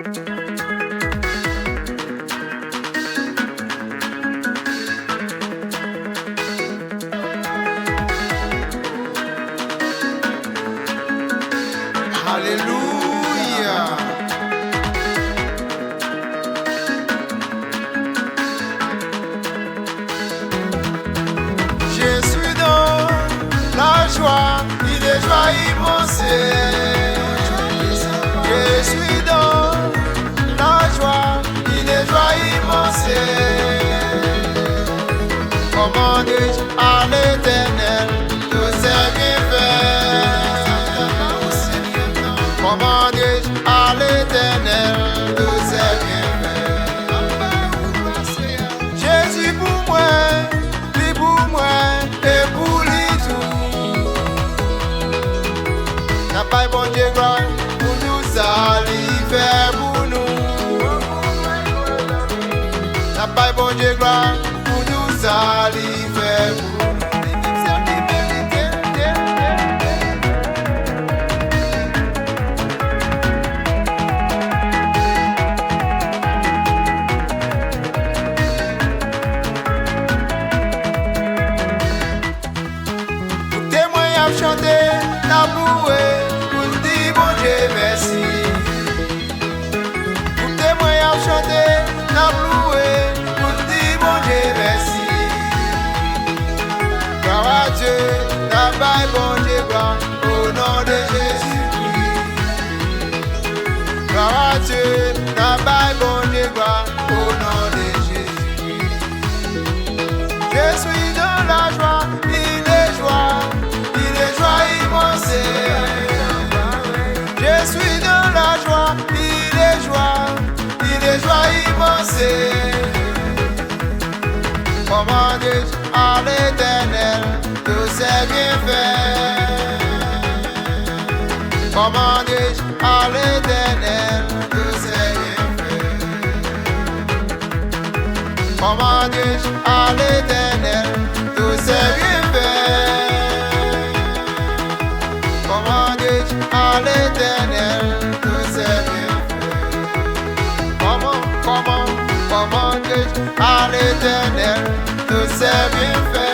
Alléluia. Je suis dans la joie, il est joie immense. Je suis dans la joie, il est joie immense. Comment dis-je à l'Éternel tous ses bienfaits? Comment dis-je à l'Éternel tous ses bienfaits? Jésus pour moi, lui pour moi et pour lui tout. N'a pas bon Dieu gloire pour nous, ça lui fait pour nous. N'a pas bon Dieu gloire pour nous, ça lui fait pour nous. Chanter, la louer, pour dire bon Dieu merci. Pour témoigner, chanter, la louer, pour dire bon Dieu merci. Gloire à Dieu, la baille bon Dieu gloire, au nom de Jésus. Gloire à Dieu, la baille bon Dieu gloire, au nom de Jésus. Je suis dans la joie, il est joie. Je suis dans la joie, il est joie immense. Comment dis-je à l'Éternel tous ses bienfaits? Comment dis-je à l'Éternel tous ses bienfaits? Comment dis-je à l'Éternel tous ses bienfaits? Comment dis-je à l'Éternel tous ses bienfaits? Comment dis-je à l'Éternel tous ses bienfaits?